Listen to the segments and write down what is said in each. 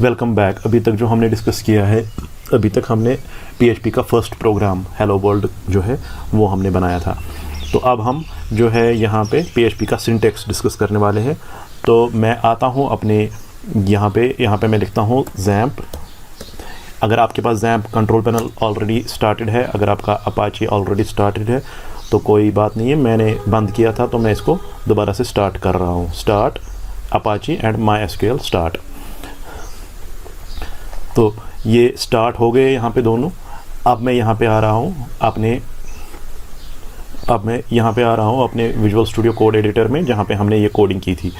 Welcome back. अभी तक जो हमने डिस्कस किया है, अभी तक हमने PHP का फर्स्ट प्रोग्राम हेलो वर्ल्ड जो है वो हमने बनाया था। तो अब हम जो है यहाँ पे PHP का सिंटेक्स डिस्कस करने वाले हैं। तो मैं आता हूँ अपने यहाँ पे मैं लिखता हूँ XAMPP। अगर आपके पास XAMPP control panel already started है, अगर आपका अपाचे ऑलरेडी स्टार्टेड है तो कोई बात नहीं है, मैंने बंद किया था तो मैं इसको दोबारा से स्टार्ट कर रहा हूँ। Start Apache and MySQL start. तो ये स्टार्ट हो गए यहाँ पे दोनों। अब मैं यहाँ पे आ रहा हूँ अपने विजुअल स्टूडियो कोड एडिटर में, जहाँ पे हमने ये कोडिंग की थी।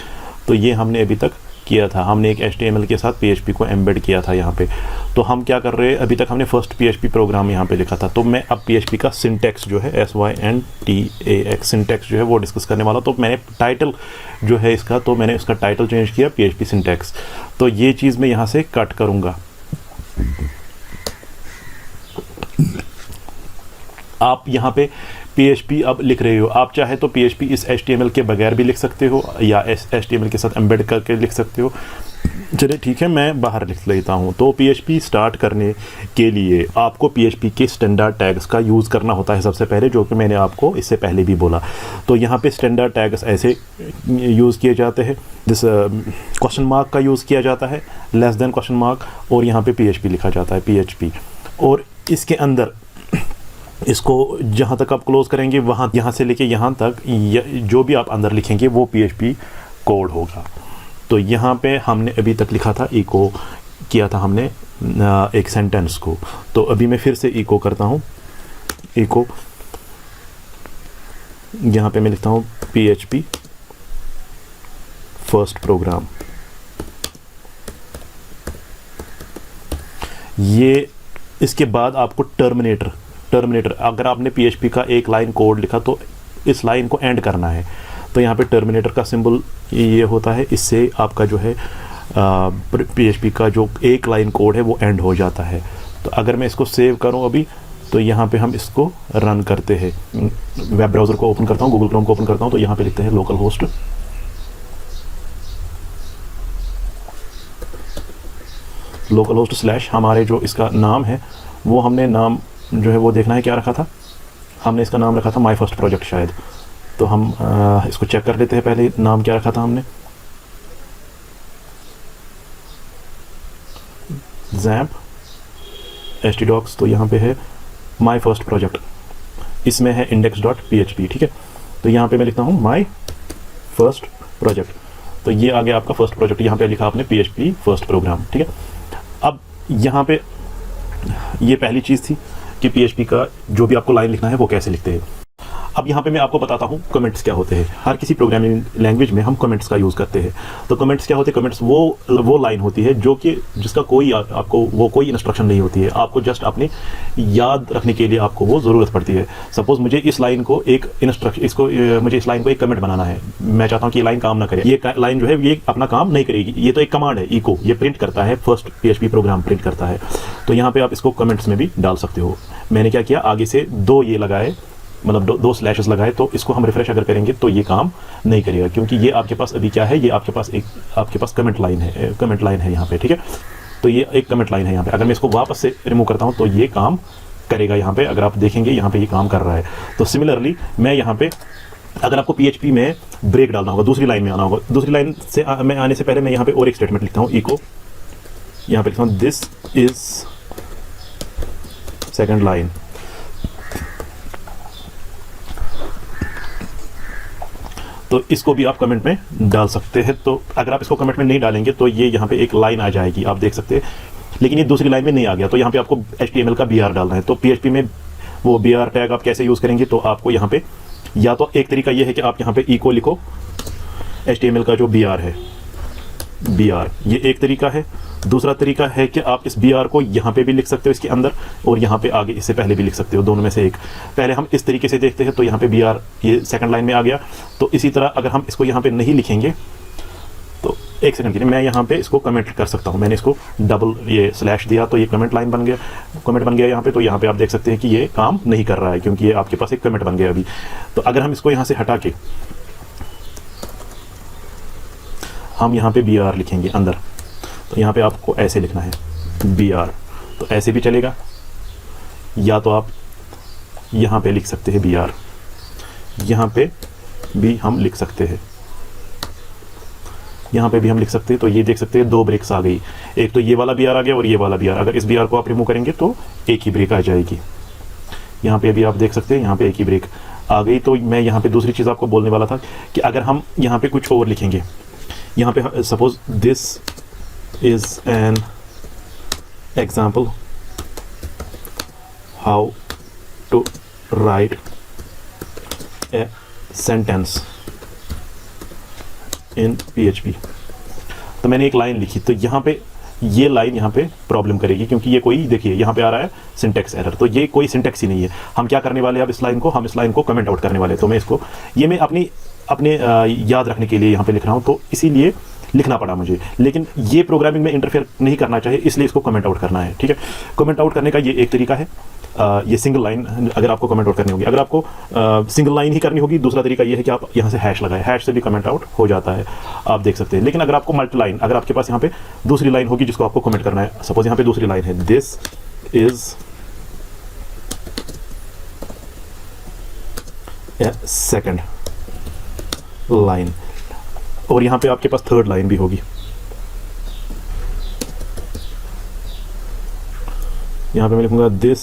तो ये हमने अभी तक किया था, हमने एक HTML के साथ PHP को एम्बेड किया था यहाँ पे। तो हम क्या कर रहे हैं, अभी तक हमने फर्स्ट PHP प्रोग्राम यहाँ पे लिखा था। तो मैं अब PHP का सिंटेक्स जो है SYNTAX सिंटेक्स जो है वो डिस्कस करने वाला। तो मैंने टाइटल जो है इसका, तो मैंने इसका टाइटल चेंज किया PHP सिंटेक्स। तो ये चीज़ मैं यहाँ से कट करूँगा। आप यहाँ पे PHP अब लिख रहे हो, आप चाहे तो PHP इस HTML के बगैर भी लिख सकते हो या HTML के साथ एम्बेड करके लिख सकते हो। चलिए ठीक है, मैं बाहर लिख लेता हूँ। तो PHP स्टार्ट करने के लिए आपको PHP के स्टैंडर्ड टैग्स का यूज़ करना होता है सबसे पहले, जो कि मैंने आपको इससे पहले भी बोला। तो यहाँ पे स्टैंडर्ड टैग्स ऐसे यूज़ किए जाते हैं, जिस क्वेश्चन मार्क का यूज़ किया जाता है, लेस देन क्वेश्चन मार्क, और यहाँ पे PHP लिखा जाता है PHP। और इसके अंदर इसको जहाँ तक आप क्लोज करेंगे वहाँ, यहाँ से लेके यहाँ तक जो भी आप अंदर लिखेंगे वो PHP कोड होगा। तो यहाँ पे हमने अभी तक लिखा था, इको किया था हमने एक सेंटेंस को। तो अभी मैं फिर से इको करता हूँ। इको यहाँ पे मैं लिखता हूँ PHP फर्स्ट प्रोग्राम। ये इसके बाद आपको टर्मिनेटर अगर आपने PHP का एक लाइन कोड लिखा तो इस लाइन को एंड करना है। तो यहाँ पे टर्मिनेटर का सिंबल ये होता है, इससे आपका जो है PHP का जो एक लाइन कोड है वो एंड हो जाता है। तो अगर मैं इसको सेव करूँ अभी, तो यहाँ पे हम इसको रन करते हैं। वेब ब्राउज़र को ओपन करता हूँ, गूगल क्रोम को ओपन करता हूँ। तो यहाँ पे लिखते हैं लोकल होस्ट स्लैश, हमारे जो इसका नाम है वो हमने नाम जो है वो देखना है क्या रखा था। हमने इसका नाम रखा था माई फर्स्ट प्रोजेक्ट शायद। तो हम इसको चेक कर लेते हैं पहले, नाम क्या रखा था हमने। XAMPP htdocs, तो यहाँ पे है माई फर्स्ट प्रोजेक्ट, इसमें है index.php। ठीक है, तो यहाँ पे मैं लिखता हूँ माई फर्स्ट प्रोजेक्ट। तो ये आ गया आपका फर्स्ट प्रोजेक्ट, यहाँ पे लिखा आपने PHP फर्स्ट प्रोग्राम। ठीक है, अब यहाँ पे ये पहली चीज़ थी कि PHP का जो भी आपको लाइन लिखना है वो कैसे लिखते हैं। अब यहाँ पे मैं आपको बताता हूँ कमेंट्स क्या होते हैं। हर किसी प्रोग्रामिंग लैंग्वेज में हम कमेंट्स का यूज़ करते हैं। तो कमेंट्स क्या होते हैं? कमेंट्स वो लाइन होती है जो कि जिसका कोई इंस्ट्रक्शन नहीं होती है, आपको जस्ट अपने याद रखने के लिए आपको वो ज़रूरत पड़ती है। सपोज मुझे इस लाइन को एक कमेंट बनाना है, मैं चाहता हूँ कि ये लाइन काम ना करे, ये लाइन जो है ये अपना काम नहीं करेगी। ये तो एक कमांड है, इको, ये प्रिंट करता है, फर्स्ट PHP प्रोग्राम प्रिंट करता है। तो यहाँ पे आप इसको कमेंट्स में भी डाल सकते हो। मैंने क्या किया, आगे से दो ये लगाए, मतलब दो स्लैशेस लगाए। तो इसको हम रिफ्रेश अगर करेंगे तो ये काम नहीं करेगा, क्योंकि ये आपके पास अभी क्या है, ये आपके पास कमेंट लाइन है यहाँ पे। ठीक है, तो ये एक कमेंट लाइन है यहाँ पे। अगर मैं इसको वापस से रिमूव करता हूँ तो ये काम करेगा यहाँ पे। अगर आप देखेंगे यहाँ पे ये काम कर रहा है। तो सिमिलरली मैं यहाँ पे, अगर आपको PHP में ब्रेक डालना होगा, दूसरी लाइन में आना होगा, दूसरी लाइन से मैं आने से पहले मैं यहाँ पे और एक स्टेटमेंट लिखता हूँ, इको, यहाँ पे लिखता हूँ दिस इज सेकेंड लाइन। तो इसको भी आप कमेंट में डाल सकते हैं। तो अगर आप इसको कमेंट में नहीं डालेंगे तो ये यहाँ पे एक लाइन आ जाएगी, आप देख सकते हैं, लेकिन ये दूसरी लाइन में नहीं आ गया। तो यहाँ पे आपको HTML का BR डालना है। तो PHP में वो BR टैग आप कैसे यूज़ करेंगे? तो आपको यहाँ पे, या तो एक तरीका ये है कि आप यहाँ पे इको लिखो, HTML का जो BR है, BR, ये एक तरीका है। दूसरा तरीका है कि आप इस BR को यहाँ पे भी लिख सकते हो इसके अंदर, और यहाँ पे आगे इससे पहले भी लिख सकते हो, दोनों में से एक। पहले हम इस तरीके से देखते हैं। तो यहाँ पे BR ये सेकंड लाइन में आ गया। तो इसी तरह अगर हम इसको यहाँ पे नहीं लिखेंगे तो एक सेकंड के लिए मैं यहाँ पे इसको कमेंट कर सकता हूँ। मैंने इसको डबल ये स्लैश दिया तो ये कमेंट बन गया यहाँ पे। तो यहाँ पे आप देख सकते हैं कि ये काम नहीं कर रहा है, क्योंकि ये आपके पास एक कमेंट बन गया अभी। तो अगर हम इसको यहाँ से हटा के हम यहाँ पे BR लिखेंगे अंदर, तो यहाँ पे आपको ऐसे लिखना है BR, तो ऐसे भी चलेगा, या तो आप यहाँ पे लिख सकते हैं BR, यहाँ पे भी हम लिख सकते हैं, यहाँ पे भी हम लिख सकते हैं। तो ये देख सकते हैं 2 ब्रेक्स आ गई, एक तो ये वाला BR आ गया और ये वाला BR। अगर इस BR को आप रिमूव करेंगे तो एक ही ब्रेक आ जाएगी। यहाँ पे भी आप देख सकते हैं यहाँ पे एक ही ब्रेक आ गई। तो मैं यहाँ पे दूसरी चीज़ आपको बोलने वाला था कि अगर हम यहाँ पे कुछ और लिखेंगे, यहाँ पे suppose this is an example how to write a sentence in PHP। तो मैंने एक लाइन लिखी, तो यहाँ पे ये लाइन यहाँ पे प्रॉब्लम करेगी, क्योंकि ये कोई, देखिए यहाँ पे आ रहा है सिंटेक्स एरर, तो ये कोई सिंटेक्स ही नहीं है। हम क्या करने वाले हैं अब इस लाइन को, हम इस लाइन को कमेंट आउट करने वाले हैं। तो मैं इसको, ये मैं अपने याद रखने के लिए यहाँ पे लिख रहा हूँ, तो इसीलिए लिखना पड़ा मुझे। लेकिन ये प्रोग्रामिंग में इंटरफेयर नहीं करना चाहिए, इसलिए इसको कमेंट आउट करना है, ठीक है। कमेंट आउट करने का ये एक तरीका है, ये सिंगल लाइन अगर आपको कमेंट आउट करनी होगी। अगर आपको सिंगल लाइन ही करनी होगी, दूसरा तरीका ये है कि आप यहाँ से हैश लगाएं, हैश से भी कमेंट आउट हो जाता है, आप देख सकते हैं। लेकिन अगर आपको मल्टी लाइन, अगर आपके पास यहाँ पे दूसरी लाइन होगी जिसको आपको कमेंट करना है, सपोज यहाँ पे दूसरी लाइन है, this is a second line, और यहाँ पे आपके पास थर्ड लाइन भी होगी। यहाँ पे मैं लिखूंगा दिस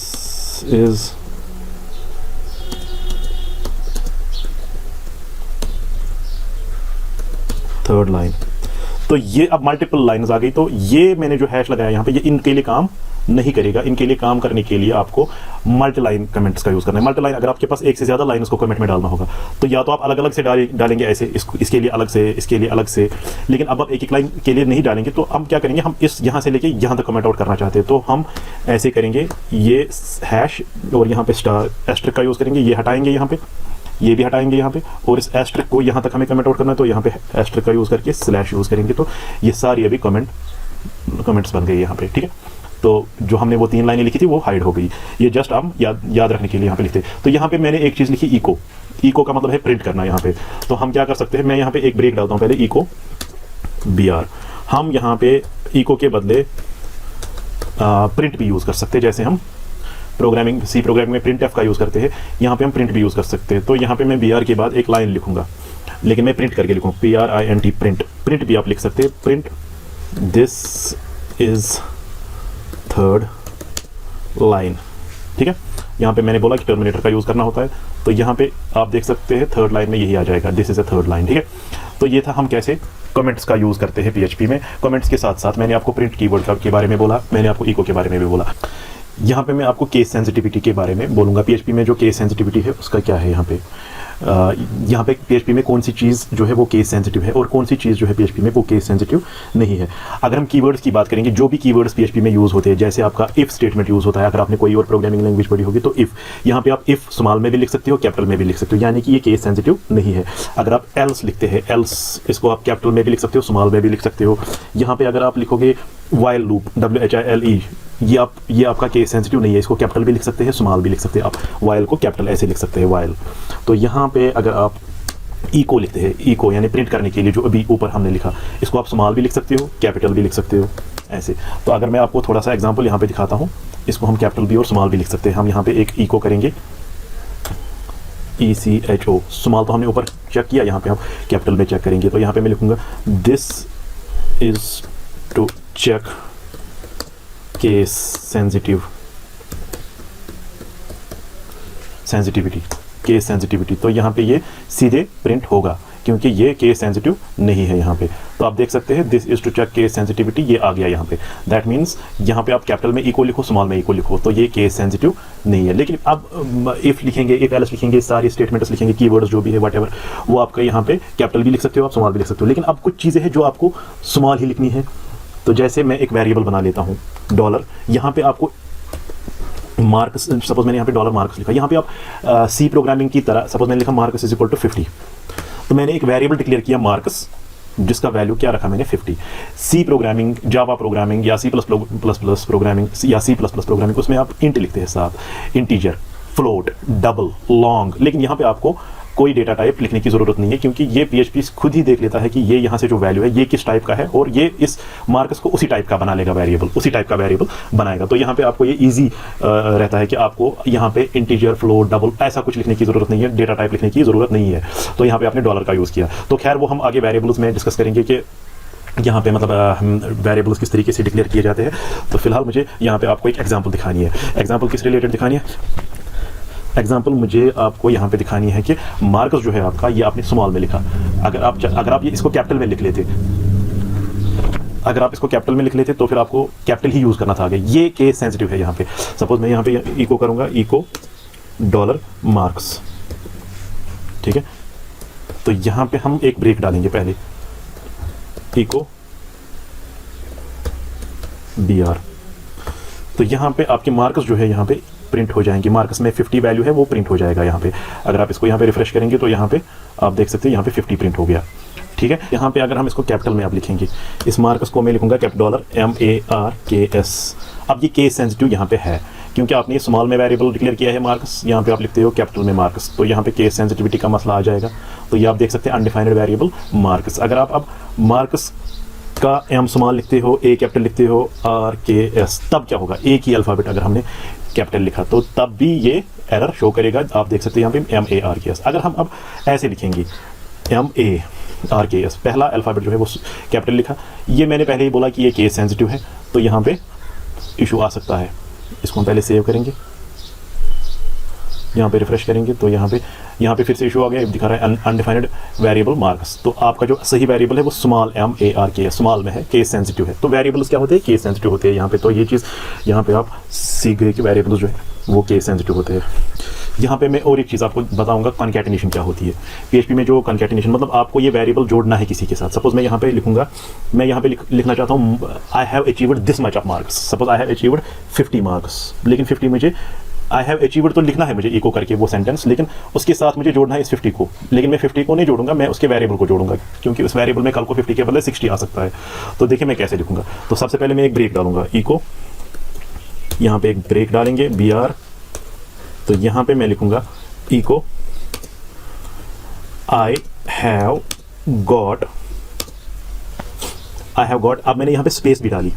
इज थर्ड लाइन। तो ये अब मल्टीपल लाइन्स आ गई। तो ये मैंने जो हैश लगाया यहाँ पे, ये इनके लिए काम नहीं करेगा। इनके लिए काम करने के लिए आपको मल्टी लाइन कमेंट्स का यूज करना है। मल्टी लाइन, अगर आपके पास एक से ज्यादा लाइन उसको कमेंट में डालना होगा, तो या तो आप अलग अलग से डालेंगे ऐसे, इसके लिए अलग से, इसके लिए अलग से। लेकिन अब आप एक एक लाइन के लिए नहीं डालेंगे, तो हम क्या करेंगे, हम इस यहाँ से लेके यहाँ तक कमेंट आउट करना चाहते हैं, तो हम ऐसे करेंगे, ये हैश और यहाँ पे स्टार एस्ट्रिक का यूज करेंगे, ये हटाएंगे यहाँ पे, ये भी हटाएंगे यहाँ पे, और इस एस्ट्रिक को यहाँ तक हमें कमेंट आउट करना है, तो यहाँ पे एस्ट्रिक का यूज करके स्लैश यूज करेंगे। तो ये सारी अभी कमेंट्स बन गई यहाँ पे, ठीक है। तो जो हमने वो 3 लाइनें लिखी थी वो हाइड हो गई। ये जस्ट हम याद रखने के लिए यहाँ पे लिखते हैं। तो यहाँ पे मैंने एक चीज़ लिखी, इको। इको का मतलब है प्रिंट करना यहाँ पे। तो हम क्या कर सकते हैं, मैं यहाँ पे एक ब्रेक डालता हूँ पहले, इको BR। हम यहाँ पे इको के बदले प्रिंट भी यूज़ कर सकते हैं, जैसे हम सी प्रोग्रामिंग में प्रिंट एफ का यूज़ करते हैं, यहाँ पे हम प्रिंट भी यूज़ कर सकते हैं। तो यहाँ पे मैं BR के बाद एक लाइन लिखूंगा, लेकिन मैं प्रिंट करके लिखूँ, PRINT, प्रिंट। प्रिंट भी आप लिख सकते हैं, print this is third line, ठीक है। यहाँ पे मैंने बोला कि टर्मिनेटर का यूज करना होता है, तो यहाँ पे आप देख सकते हैं थर्ड लाइन में यही आ जाएगा, this is a third line, ठीक है। तो ये था हम कैसे कमेंट्स का यूज करते हैं PHP में। कमेंट्स के साथ साथ मैंने आपको प्रिंट कीवर्ड के बारे में बोला, मैंने आपको इको के बारे में भी बोला। यहाँ पे मैं आपको केस सेंसिटिविटी के बारे में बोलूँगा। PHP में जो केस सेंसिटिविटी है उसका क्या है, यहाँ पे PHP में कौन सी चीज़ जो है वो केस सेंसिटिव है और कौन सी चीज़ जो है PHP में वो केस सेंसिटिव नहीं है। अगर हम कीवर्ड्स की बात करेंगे, जो भी कीवर्ड्स PHP में यूज़ होते हैं, जैसे आपका इफ़ स्टेटमेंट यूज़ होता है, अगर आपने कोई और प्रोग्रामिंग लैंग्वेज पढ़ी होगी तो इफ़, यहाँ पे आप इफ़ स्मॉल में भी लिख सकते हो, कैपिटल में भी लिख सकते हो, यानी कि ये केस सेंसिटिव नहीं है। अगर आप एल्स लिखते हैं, एल्स इसको आप कैपिटल में भी लिख सकते हो, स्मॉल में भी लिख सकते हो। यहाँ पे अगर आप लिखोगे वाइल लूप, WHILE, ये आपका केस सेंसिटिव नहीं है, इसको कैपिटल भी लिख सकते हैं, स्मॉल भी लिख सकते हैं। आप वाइल को कैपिटल ऐसे लिख सकते हैं, वाइल। तो यहाँ पे अगर आप इको लिखते हैं, इको यानी प्रिंट करने के लिए जो अभी ऊपर हमने लिखा, इसको आप स्मॉल भी लिख सकते हो, कैपिटल भी लिख सकते हो, ऐसे। तो अगर मैं आपको थोड़ा सा एग्जांपल यहाँ पे दिखाता हूँ, इसको हम कैपिटल भी और स्मॉल भी लिख सकते हैं। हम यहाँ पे एक इको करेंगे, ECHO, स्मॉल तो हमने ऊपर चेक किया, यहाँ पे हम कैपिटल में चेक करेंगे। तो यहाँ पे मैं लिखूंगा this is to check case sensitivity. तो यहाँ पे ये सीधे प्रिंट होगा, क्योंकि ये केस सेंसिटिव नहीं है यहाँ पे। तो आप देख सकते हैं this is to check case sensitivity, ये आ गया यहाँ पे। दैट मीन्स यहाँ पे आप कैपिटल में इको लिखो, स्मॉल में इको लिखो, तो ये केस सेंसिटिव नहीं है। लेकिन अब इफ लिखेंगे, इफ एल्स लिखेंगे, सारी स्टेटमेंट्स लिखेंगे, कीवर्ड्स जो भी है व्हाटएवर, वो आपका यहाँ पे कैपिटल भी लिख सकते हो, आप स्मॉल भी लिख सकते हो। लेकिन अब कुछ चीज़ें हैं जो आपको स्मॉल ही लिखनी है। तो जैसे मैं एक वेरिएबल बना लेता हूँ $, यहाँ पे आपको मार्क्स, सपोज मैंने यहाँ पे $मार्क्स लिखा, यहाँ पे आप सी प्रोग्रामिंग की तरह, सपोज मैंने लिखा मार्क्स इज इक्वल टू 50, तो मैंने एक वेरिएबल डिक्लेयर किया मार्क्स, जिसका वैल्यू क्या रखा मैंने 50। सी प्रोग्रामिंग, जावा प्रोग्रामिंग या C++ प्रोग्रामिंग या C++ प्रोग्रामिंग, उसमें आप इंट लिखते हैं साथ, इंटीजर, फ्लोट, डबल, लॉन्ग। लेकिन यहाँ पे आपको कोई डेटा टाइप लिखने की ज़रूरत नहीं है, क्योंकि ये PHP खुद ही देख लेता है कि ये यहाँ से जो वैल्यू है ये किस टाइप का है, और ये इस मार्कस को उसी टाइप का बना लेगा, वेरिएबल उसी टाइप का वेरिएबल बनाएगा। तो यहाँ पे आपको ये ईजी रहता है कि आपको यहाँ पे इंटीजर, फ्लोट, डबल ऐसा कुछ लिखने की ज़रूरत नहीं है, डेटा टाइप लिखने की ज़रूरत नहीं है। तो यहाँ पे आपने डॉलर का यूज़ किया। तो खैर वो हम आगे वेरिएबल्स में डिस्कस करेंगे कि यहाँ पे मतलब वेरिएबल्स किस तरीके से डिक्लेयर किए जाते हैं। तो फिलहाल मुझे यहाँ पे आपको एक एग्जांपल दिखानी है। एग्जांपल किस रिलेटेड दिखानी है? एग्जांपल मुझे आपको यहाँ पे दिखानी है कि मार्कस जो है आपका, ये आपने स्मॉल में लिखा। अगर आप ये इसको कैपिटल में लिख लेते, अगर आप इसको कैपिटल में लिख लेते तो फिर आपको कैपिटल ही यूज़ करना था आगे। ये केस सेंसिटिव है यहाँ पे। सपोज मैं यहाँ पे इको करूँगा, इको डॉलर मार्क्स, ठीक है। तो यहाँ पे हम एक ब्रेक डालेंगे पहले, इको BR। तो यहाँ पे आपके मार्कस जो है यहाँ पे प्रिंट हो जाएंगे। मार्कस में 50 वैल्यू है, वो प्रिंट हो जाएगा यहाँ पे। अगर आप इसको यहाँ पे रिफ्रेश करेंगे तो यहाँ पे आप देख सकते हैं यहाँ पे 50 प्रिंट हो गया, ठीक है। यहाँ पे अगर हम इसको कैपिटल में आप लिखेंगे, इस मार्कस को मैं लिखूंगा $, MARKS। अब ये केस सेंसिटिव यहाँ पे है, क्योंकि आपने स्मॉल में वेरिएबल डिक्लेयर किया है मार्कस, यहाँ पे आप लिखते हो कैपिटल में मार्कस, तो यहाँ पे केस सेंसिटिविटी का मसला आ जाएगा। तो ये आप देख सकते हैं अनडिफाइंड वेरिएबल मार्कस। अगर आप अब मार्कस का M स्मॉल लिखते हो, A कैपिटल लिखते हो, RKS, तब क्या होगा? एक ही अल्फ़ाबेट अगर हमने कैपिटल लिखा तो तब भी ये एरर शो करेगा। आप देख सकते हैं यहाँ पे MARKS। अगर हम अब ऐसे लिखेंगे MARKS, पहला अल्फ़ाबेट जो है वो कैपिटल लिखा, ये मैंने पहले ही बोला कि ये केस सेंसिटिव है, तो यहाँ पे इशू आ सकता है। इसको हम पहले सेव करेंगे, यहाँ पे रिफ्रेश करेंगे तो यहाँ पे फिर से इशू आ गया, दिखा रहा है अनडिफाइंड वेरिएबल मार्क्स। तो आपका जो सही वेरिएबल है वो स्मॉल MARKS स्मॉल में है, केस सेंसिटिव है। तो वेरिएबल्स क्या होते हैं? केस सेंसिटिव होते हैं यहाँ पे। तो ये चीज़ यहाँ पे आप सीख गए कि वेरिएबल्स जो है वो केस सेंसिटिव होते हैं। यहाँ पे मैं और एक चीज़ आपको बताऊंगा, कॉन्कैटिनेशन क्या होती है। PHP में जो कॉन्कैटिनेशन, मतलब आपको ये वेरिएबल जोड़ना है किसी के साथ। सपोज मैं यहाँ पे लिखूंगा, मैं यहाँ पे लिखना चाहता हूँ I have achieved this much of marks. Suppose I have achieved 50 marks, लेकिन 50 मुझे आई हैव अचीव्ड तो लिखना है मुझे इको करके वो सेंटेंस, लेकिन उसके साथ मुझे जोड़ना है इस 50 को। लेकिन मैं 50 को नहीं जोड़ूंगा, मैं उसके वेरिएबल को जोड़ूंगा, क्योंकि उस वेरिएबल में कल को 50 के बदले 60 आ सकता है। तो देखिए मैं कैसे लिखूंगा। तो सबसे पहले मैं एक ब्रेक डालूंगा, इको, यहाँ पे एक ब्रेक डालेंगे BR। तो यहाँ पे मैं लिखूंगा इको आई हैव गॉट। अब मैंने यहाँ पे स्पेस भी डाली,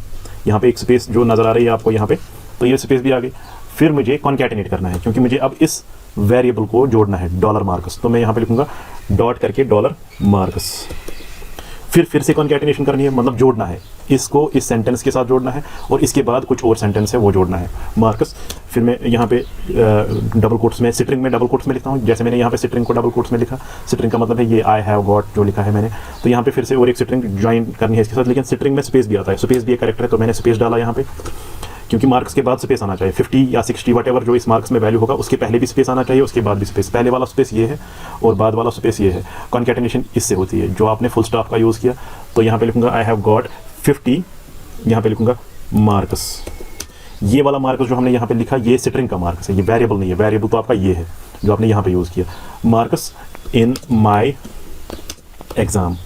यहाँ पे एक स्पेस जो नजर आ रही है आपको यहाँ पे, तो ये स्पेस भी आ गई। फिर मुझे कॉन्कैटिनेट करना है, क्योंकि मुझे अब इस वेरिएबल को जोड़ना है, $मार्कस। तो मैं यहाँ पे लिखूंगा डॉट करके $मार्कस। फिर से कॉन्कैटिनेशन करनी है, मतलब जोड़ना है इसको इस सेंटेंस के साथ जोड़ना है, और इसके बाद कुछ और सेंटेंस है वो जोड़ना है, मार्कस। फिर मैं यहाँ पे डबल कोट्स में, स्ट्रिंग में डबल कोट्स में लिखता हूँ। जैसे मैंने यहाँ पे स्ट्रिंग को डबल कोट्स में लिखा, स्ट्रिंग का मतलब है ये आई हैव गॉट जो लिखा है मैंने। तो यहाँ पे फिर से और एक स्ट्रिंग ज्वाइन करनी है इसके साथ, लेकिन स्ट्रिंग में स्पेस भी आता है, स्पेस भी एक करेक्टर है, तो मैंने स्पेस डाला यहाँ पे, क्योंकि मार्क्स के बाद स्पेस आना चाहिए। 50 या 60 वटेवर जो इस मार्क्स में वैल्यू होगा, उसके पहले भी स्पेस आना चाहिए, उसके बाद भी स्पेस। पहले वाला स्पेस ये है और बाद वाला स्पेस ये है। कॉन्कैटिनेशन इससे होती है, जो आपने फुल स्टॉप का यूज़ किया। तो यहाँ पे लिखूंगा आई हैव गॉट 50, यहाँ पे लिखूंगा मार्क्स। ये वाला मार्क्स जो हमने यहाँ पे लिखा, ये स्ट्रिंग का मार्क्स है, ये वेरिएबल नहीं है। वेरिएबल तो आपका ये है जो आपने यहाँ पे यूज़ किया, मार्क्स इन माई एग्ज़ाम,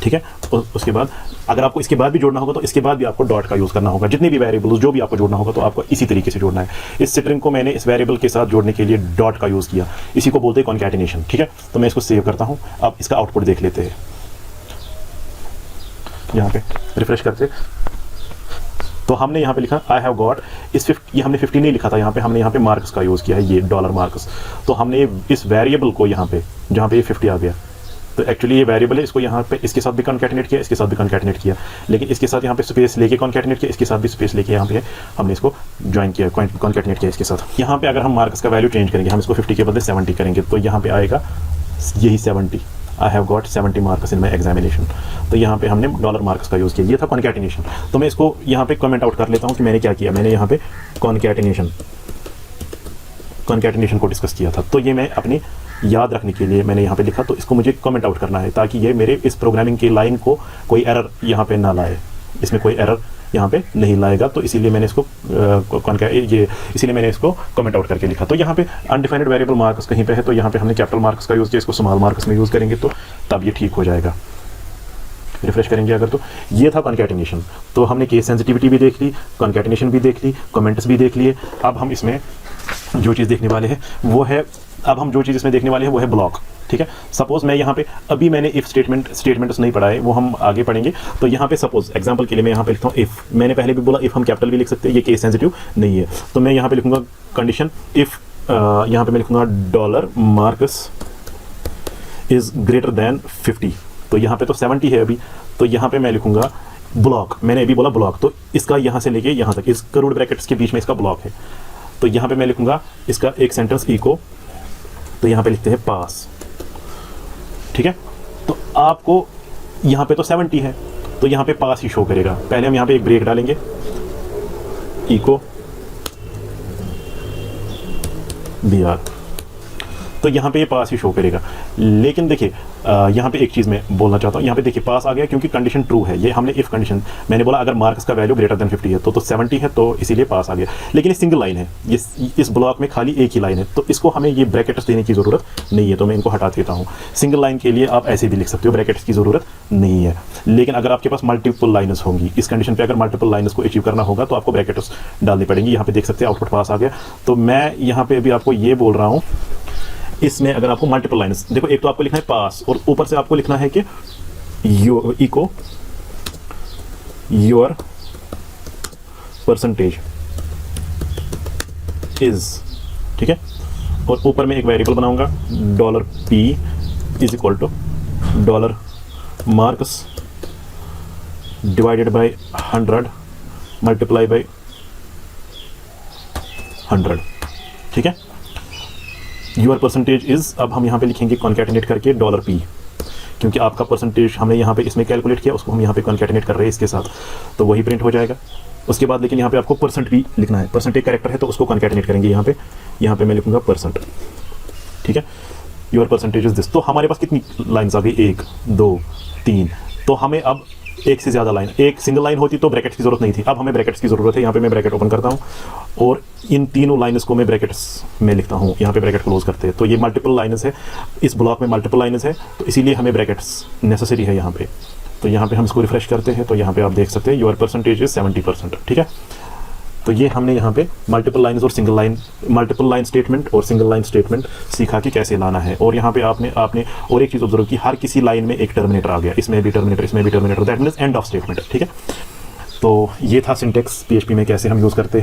ठीक है। उसके बाद अगर आपको इसके बाद भी जोड़ना होगा तो इसके बाद भी आपको डॉट का यूज़ करना होगा। जितने भी वेरिएबल्स जो भी आपको जोड़ना होगा तो आपको इसी तरीके से जोड़ना है। इस स्ट्रिंग को मैंने इस वेरिएबल के साथ जोड़ने के लिए डॉट का यूज़ किया, इसी को बोलते हैं कॉन्कैटिनेशन, ठीक है। तो मैं इसको सेव करता हूँ। अब इसका आउटपुट देख लेते हैं, यहाँ पे रिफ्रेश करते। तो हमने यहाँ पे लिखा आई हैव गॉट ये हमने 50 नहीं लिखा था, यहाँ पे हमने यहाँ पे मार्क्स का यूज़ किया है, ये $मार्क्स। तो हमने इस वेरिएबल को यहाँ पे, जहाँ पे ये 50 आ गया, तो एक्चुअली ये वेरिएबल है, इसको यहाँ पे इसके साथ भी कॉन्कैटिनेट किया, इसके साथ भी कॉन्कैटिनेट किया, लेकिन इसके साथ यहाँ पे स्पेस लेके कॉन्कैटिनेट किया, इसके साथ भी स्पेस लेके यहाँ पे हमने इसको ज्वाइन किया, कॉन्कैटिनेट किया इसके साथ। यहाँ पे अगर हम मार्क्स का वैल्यू चेंज करेंगे, हम इसको 50 के बदले 70 करेंगे, तो यहाँ पे आएगा यही 70, I have got 70 marks in my examination. तो यहाँ पे हमने $मार्क्स का यूज़ किया, ये था कॉन्कैटिनेशन। तो मैं इसको यहाँ पे कमेंट आउट कर लेता हूँ कि मैंने क्या किया। मैंने यहाँ पे कॉन्कैटिनेशन को डिस्कस किया था, तो ये मैं अपनी याद रखने के लिए मैंने यहाँ पे लिखा, तो इसको मुझे कमेंट आउट करना है, ताकि ये मेरे इस प्रोग्रामिंग की लाइन को कोई एरर यहाँ पे ना लाए, इसमें कोई एरर यहाँ पे नहीं लाएगा। तो इसीलिए मैंने इसको इसीलिए मैंने इसको कमेंट आउट करके लिखा। तो यहाँ पे अनडिफाइंड वेरिएबल मार्क्स कहीं पे है, तो यहाँ पे हमने कैपिटल मार्क्स का यूज़ किया, इसको स्मॉल मार्क्स में यूज़ करेंगे तो तब ये ठीक हो जाएगा। रिफ्रेश करेंगे अगर, तो ये था कॉन्कैटिनेशन। तो हमने केस सेंसिटिविटी भी देख ली, कॉन्कैटिनेशन भी देख ली, कमेंट्स भी देख लिए। अब हम इसमें जो चीज़ देखने वाले हैं वो है अब हम जो चीज़ इसमें देखने वाले हैं वो है ब्लॉक, ठीक है। सपोज मैं यहाँ पे, अभी मैंने इफ स्टेटमेंट्स नहीं पढ़ा है, वो हम आगे पढ़ेंगे। तो यहाँ पे सपोज एग्जांपल के लिए मैं यहाँ पे लिखता हूँ इफ, मैंने पहले भी बोला इफ हम कैपिटल भी लिख सकते हैं, ये केस सेंसिटिव नहीं है। तो मैं यहाँ पे लिखूंगा कंडीशन इफ, यहाँ पे मैं लिखूंगा dollar Marcus is greater than 50। तो यहाँ पे तो 70 है अभी, तो यहाँ पे मैं लिखूंगा ब्लॉक, मैंने अभी बोला ब्लॉक, तो इसका यहाँ से लेके यहाँ तक इस करोड़ ब्रैकेट्स के बीच में इसका ब्लॉक है। तो यहाँ पे मैं लिखूंगा इसका एक सेंटेंस इको, तो यहाँ पे लिखते हैं पास, ठीक है। तो आपको यहाँ पे तो 70 है, तो यहाँ पे पास ही शो करेगा। पहले हम यहाँ पे एक ब्रेक डालेंगे, इको BR, तो यहाँ पे ये पास ही शो करेगा। लेकिन देखिए यहाँ पे एक चीज़ मैं बोलना चाहता हूँ, यहाँ पे देखिए पास आ गया क्योंकि कंडीशन ट्रू है। ये हमने इफ कंडीशन, मैंने बोला अगर मार्क्स का वैल्यू ग्रेटर देन 50 है तो 70 है, तो इसीलिए पास आ गया। लेकिन ये सिंगल लाइन है, इस ब्लॉक में खाली एक ही लाइन है, तो इसको हमें ये ब्रैकेट्स देने की ज़रूरत नहीं है, तो मैं इनको हटा देता हूँ। सिंगल लाइन के लिए आप ऐसे भी लिख सकते हो, ब्रैकेट्स की ज़रूरत नहीं है। लेकिन अगर आपके पास मल्टीपल लाइन्स होंगी, इस कंडीशन पर अगर मल्टीपल लाइन्स को अचीव करना होगा तो आपको ब्रैकेट्स डालनी पड़ेंगी। यहाँ पे देख सकते हैं आउटपुट पास आ गया। तो मैं यहाँ पे अभी आपको ये बोल रहा हूँ, इसमें अगर आपको मल्टीपल लाइन्स, देखो एक तो आपको लिखना है पास और ऊपर से आपको लिखना है कि इको योर परसेंटेज इज, ठीक है। और ऊपर में एक वेरिएबल बनाऊंगा $p is equal to dollar marks divided by 100 multiply by 100, ठीक है। योर परसेंटेज इज, अब हम यहाँ पे लिखेंगे कॉन्कैटिनेट करके $p, क्योंकि आपका परसेंटेज हमने यहाँ पे इसमें कैलकुलेट किया, उसको हम यहाँ पे कॉन्कैटिनेट कर रहे हैं इसके साथ, तो वही प्रिंट हो जाएगा। उसके बाद लेकिन यहाँ पे आपको परसेंट भी लिखना है, परसेंट एक कैरेक्टर है तो उसको कॉन्कैटिनेट करेंगे यहाँ पे मैं लिखूंगा परसेंट, ठीक है। Your percentage is this. तो हमारे पास कितनी लाइन्स आ गई, 1 2 3। तो हमें अब एक से ज़्यादा लाइन, एक सिंगल लाइन होती तो ब्रैकेट्स की जरूरत नहीं थी, अब हमें ब्रैकेट्स की ज़रूरत है। यहाँ पे मैं ब्रैकेट ओपन करता हूँ और इन तीनों लाइन्स को मैं ब्रैकेट्स में लिखता हूँ, यहाँ पे ब्रैकेट क्लोज करते हैं। तो ये मल्टीपल लाइन्स है, इस ब्लॉक में मल्टीपल लाइन्स है, तो इसीलिए हमें ब्रैकेट्स नेसेसरी है यहाँ पे। तो यहाँ पे हम इसको रिफ्रेश करते हैं, तो यहाँ पे आप देख सकते हैं योर परसेंटेज इज 70%, ठीक है। तो ये हमने यहाँ पे मल्टीपल लाइन्स और single line, multiple line statement और सिंगल लाइन स्टेटमेंट सीखा कि कैसे लाना है। और यहाँ पे आपने और एक चीज़ ऑब्जर्व की, हर किसी लाइन में एक टर्मिनेटर आ गया, इसमें भी टर्मिनेटर, इसमें भी terminator, that means end of statement, ठीक है। तो ये था सिंटेक्स PHP में कैसे हम यूज़ करते हैं।